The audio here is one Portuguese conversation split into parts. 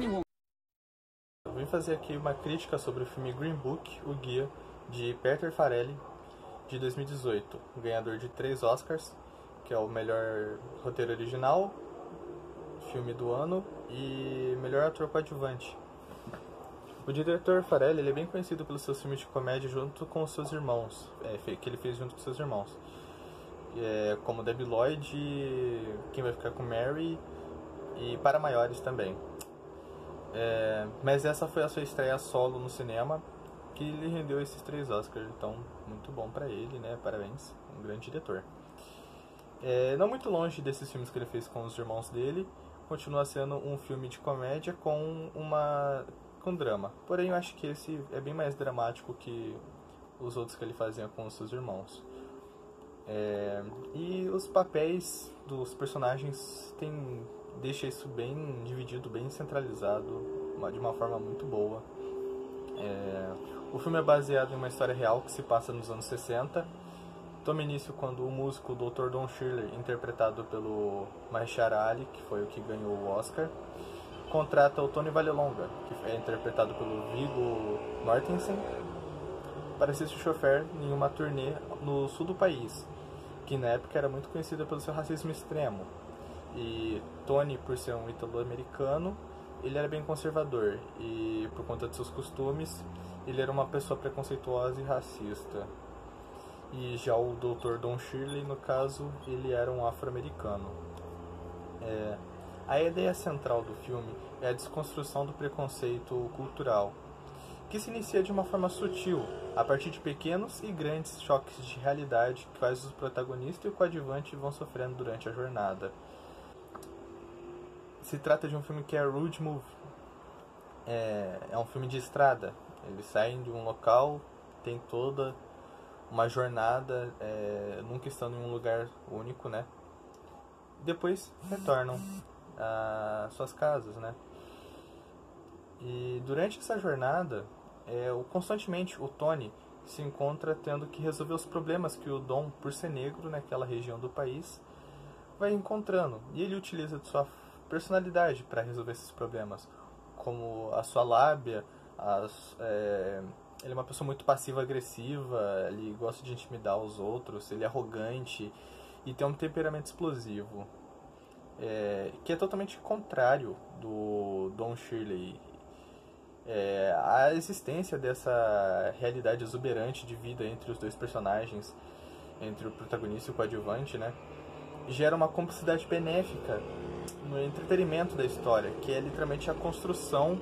Eu vim fazer aqui uma crítica sobre o filme Green Book, o Guia, de Peter Farrelly, de 2018, ganhador de 3 Oscars, que é o melhor roteiro original, filme do ano e melhor ator coadjuvante. O diretor Farrelly ele é bem conhecido pelos seus filmes de comédia junto com os seus irmãos, que ele fez junto com seus irmãos, como Debi Lloyd, Quem Vai Ficar com Mary e Para Maiores também. Mas essa foi a sua estreia solo no cinema, que lhe rendeu esses 3 Oscars, então muito bom pra ele, né? Parabéns, um grande diretor. Não muito longe desses filmes que ele fez com os irmãos dele, continua sendo um filme de comédia com drama. Porém, eu acho que esse é bem mais dramático que os outros que ele fazia com os seus irmãos. E os papéis dos personagens deixa isso bem dividido, bem centralizado, de uma forma muito boa. O filme é baseado em uma história real que se passa nos anos 60. Toma início quando o músico Dr. Don Shirley, interpretado pelo Mahershala Ali, que foi o que ganhou o Oscar, contrata o Tony Vallelonga, que é interpretado pelo Viggo Mortensen, para ser seu chofer em uma turnê no sul do país, que na época era muito conhecida pelo seu racismo extremo. E Tony, por ser um ítalo-americano, ele era bem conservador e, por conta de seus costumes, ele era uma pessoa preconceituosa e racista. E já o Dr. Don Shirley, no caso, ele era um afro-americano. A ideia central do filme é a desconstrução do preconceito cultural, que se inicia de uma forma sutil, a partir de pequenos e grandes choques de realidade que quais o protagonista e o coadjuvante vão sofrendo durante a jornada. Se trata de um filme que é road movie. É um filme de estrada. Eles saem de um local, tem toda uma jornada, nunca estando em um lugar único, né? Depois retornam às suas casas, né? E durante essa jornada, constantemente o Tony se encontra tendo que resolver os problemas que o Dom, por ser negro naquela região do país, vai encontrando. E ele utiliza de sua personalidade para resolver esses problemas, como a sua lábia, ele é uma pessoa muito passiva-agressiva, ele gosta de intimidar os outros, ele é arrogante e tem um temperamento explosivo, que é totalmente contrário do Don Shirley. A existência dessa realidade exuberante de vida entre os dois personagens, entre o protagonista e o coadjuvante, né, gera uma cumplicidade benéfica no entretenimento da história, que é literalmente a construção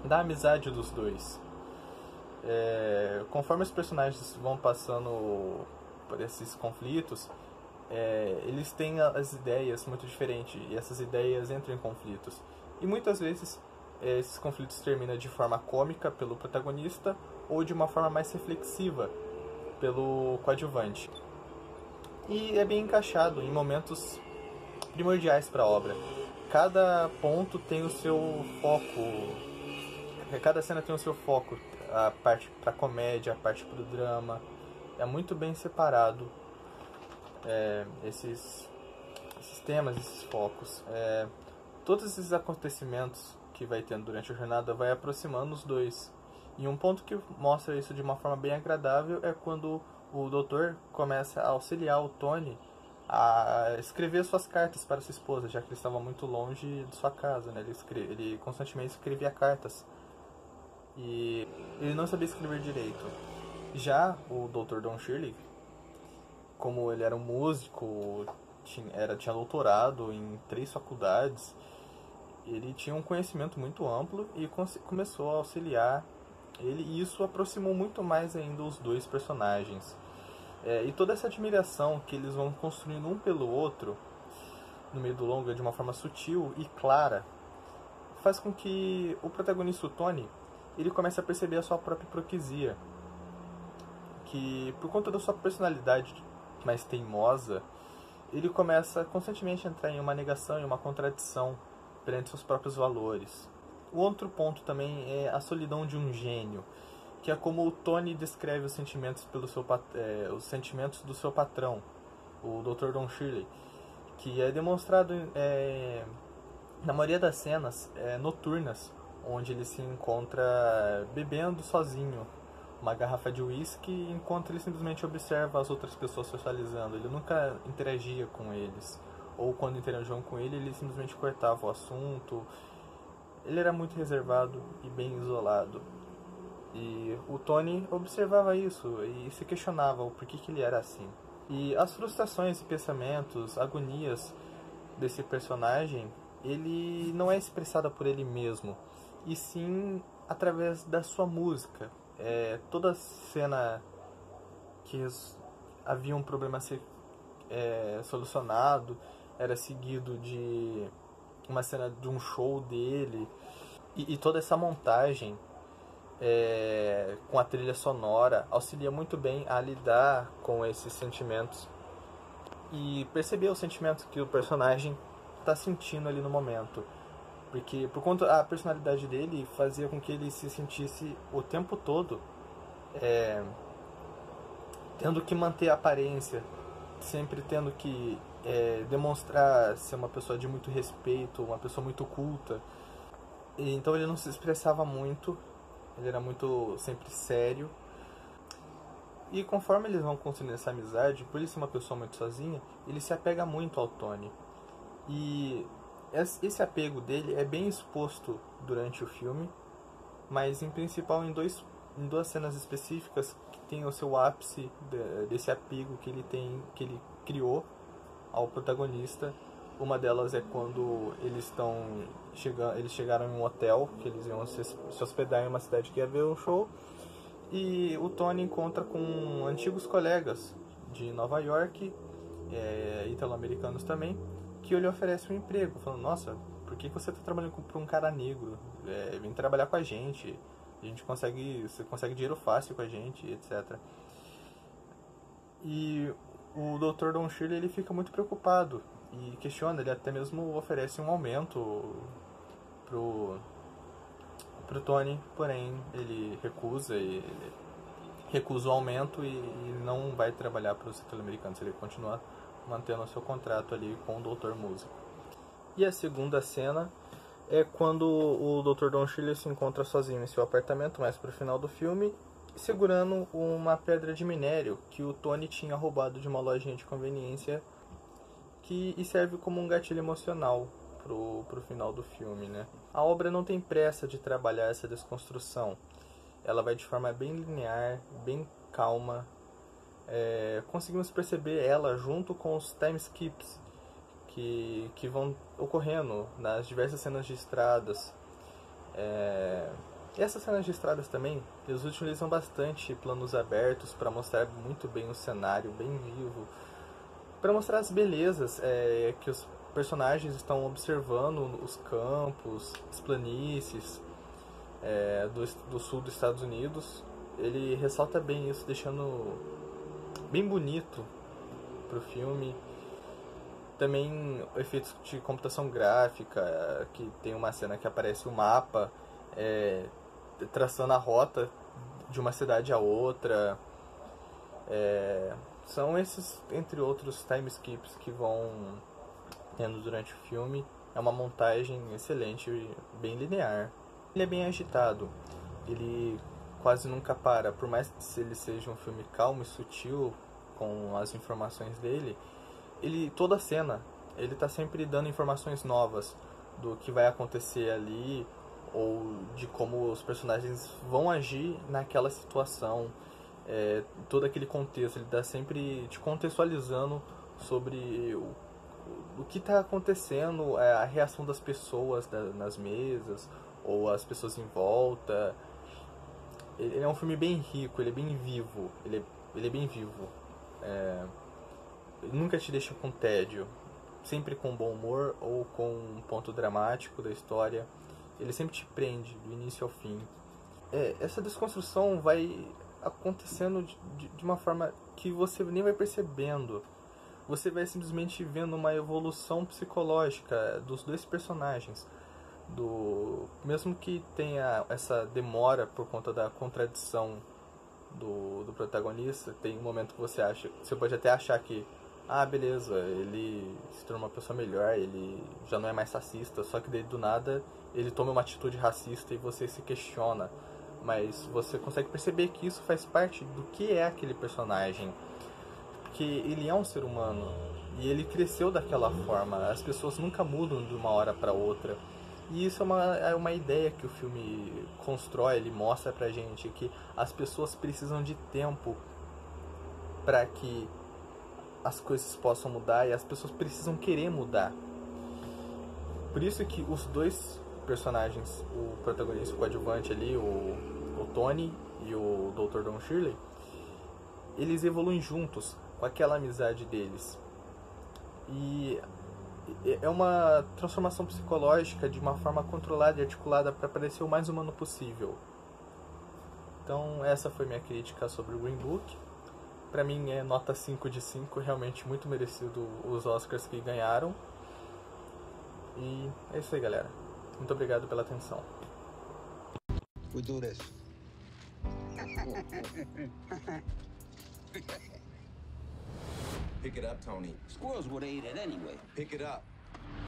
da amizade dos dois. Conforme os personagens vão passando por esses conflitos, eles têm as ideias muito diferentes e essas ideias entram em conflitos. E muitas vezes esses conflitos terminam de forma cômica pelo protagonista ou de uma forma mais reflexiva pelo coadjuvante. E é bem encaixado em momentos primordiais para a obra. Cada ponto tem o seu foco, cada cena tem o seu foco, a parte para comédia, a parte para o drama. É muito bem separado esses temas, esses focos. Todos esses acontecimentos que vai tendo durante a jornada vai aproximando os dois. E um ponto que mostra isso de uma forma bem agradável é quando o doutor começa a auxiliar o Tony a escrever suas cartas para sua esposa, já que ele estava muito longe de sua casa, né? Ele constantemente escrevia cartas e ele não sabia escrever direito. Já o Dr. Don Shirley, como ele era um músico, tinha doutorado em 3 faculdades, ele tinha um conhecimento muito amplo e começou a auxiliar ele, e isso aproximou muito mais ainda os dois personagens. E toda essa admiração que eles vão construindo um pelo outro no meio do longa de uma forma sutil e clara faz com que o protagonista, o Tony, ele comece a perceber a sua própria hipocrisia, que por conta da sua personalidade mais teimosa, ele começa constantemente a entrar em uma negação e uma contradição perante seus próprios valores. O outro ponto também é a solidão de um gênio, que é como o Tony descreve os sentimentos os sentimentos do seu patrão, o Dr. Don Shirley, que é demonstrado na maioria das cenas noturnas, onde ele se encontra bebendo sozinho uma garrafa de uísque, enquanto ele simplesmente observa as outras pessoas socializando. Ele nunca interagia com eles, ou quando interagiam com ele simplesmente cortava o assunto. Ele era muito reservado e bem isolado. E o Tony observava isso e se questionava o porquê que ele era assim. E as frustrações e pensamentos, agonias desse personagem, ele não é expressada por ele mesmo, e sim através da sua música. Toda cena que havia um problema a ser solucionado era seguido de uma cena de um show dele, e toda essa montagem com a trilha sonora auxilia muito bem a lidar com esses sentimentos e perceber os sentimentos que o personagem está sentindo ali no momento, porque por conta a personalidade dele fazia com que ele se sentisse o tempo todo tendo que manter a aparência, sempre tendo que demonstrar ser uma pessoa de muito respeito, uma pessoa muito culta. E então ele não se expressava muito, ele era muito sempre sério. E conforme eles vão construindo essa amizade, por ele ser uma pessoa muito sozinha, ele se apega muito ao Tony. E esse apego dele é bem exposto durante o filme, mas em principal em duas cenas específicas que tem o seu ápice desse apego que ele criou ao protagonista. Uma delas é quando eles chegaram em um hotel, que eles iam se hospedar em uma cidade que ia ver um show, e o Tony encontra com antigos colegas de Nova York, italo-americanos também, que ele oferece um emprego, falando: nossa, por que você está trabalhando para um cara negro? Vem trabalhar com a gente você consegue dinheiro fácil com a gente, etc. E o Dr. Don Shirley, ele fica muito preocupado e questiona, ele até mesmo oferece um aumento pro Tony, porém ele recusa o aumento e não vai trabalhar para os italo-americanos, ele continua mantendo o seu contrato ali com o Dr. Músico. E a segunda cena é quando o Dr. Don Shirley se encontra sozinho em seu apartamento, mais pro final do filme, segurando uma pedra de minério que o Tony tinha roubado de uma lojinha de conveniência, e serve como um gatilho emocional pro final do filme, né? A obra não tem pressa de trabalhar essa desconstrução. Ela vai de forma bem linear, bem calma. Conseguimos perceber ela junto com os time skips que vão ocorrendo nas diversas cenas de estradas. Essas cenas de estradas também, eles utilizam bastante planos abertos para mostrar muito bem o cenário, bem vivo, para mostrar as belezas que os personagens estão observando, os campos, as planícies do sul dos Estados Unidos. Ele ressalta bem isso, deixando bem bonito pro filme. Também efeitos de computação gráfica, que tem uma cena que aparece o mapa traçando a rota de uma cidade a outra. São esses, entre outros, time skips que vão tendo durante o filme. É uma montagem excelente, bem linear. Ele é bem agitado, ele quase nunca para, por mais que ele seja um filme calmo e sutil com as informações dele, toda cena, ele tá sempre dando informações novas do que vai acontecer ali, ou de como os personagens vão agir naquela situação. Todo aquele contexto, ele tá sempre te contextualizando sobre o que está acontecendo, a reação das pessoas nas mesas, ou as pessoas em volta. Ele é um filme bem rico, ele é bem vivo, ele é bem vivo. Ele nunca te deixa com tédio, sempre com bom humor ou com um ponto dramático da história. Ele sempre te prende do início ao fim. Essa desconstrução vai acontecendo de uma forma que você nem vai percebendo. Você vai simplesmente vendo uma evolução psicológica dos dois personagens. Mesmo que tenha essa demora por conta da contradição do protagonista, tem um momento que você pode até achar que ah, beleza, ele se tornou uma pessoa melhor, ele já não é mais racista, só que daí do nada ele toma uma atitude racista e você se questiona. Mas você consegue perceber que isso faz parte do que é aquele personagem. Porque ele é um ser humano e ele cresceu daquela forma. As pessoas nunca mudam de uma hora para outra. E isso é uma ideia que o filme constrói, ele mostra pra gente que as pessoas precisam de tempo para que as coisas possam mudar e as pessoas precisam querer mudar. Por isso que os dois personagens, o protagonista, o coadjuvante ali, o Tony e o Dr. Don Shirley, eles evoluem juntos com aquela amizade deles. E é uma transformação psicológica de uma forma controlada e articulada para parecer o mais humano possível. Então essa foi minha crítica sobre o Green Book. Pra mim é nota 5 de 5, realmente muito merecido os Oscars que ganharam. E é isso aí, galera. Muito obrigado pela atenção. We do this. Pick it up, Tony. Squirrels would have ate it anyway. Pick it up.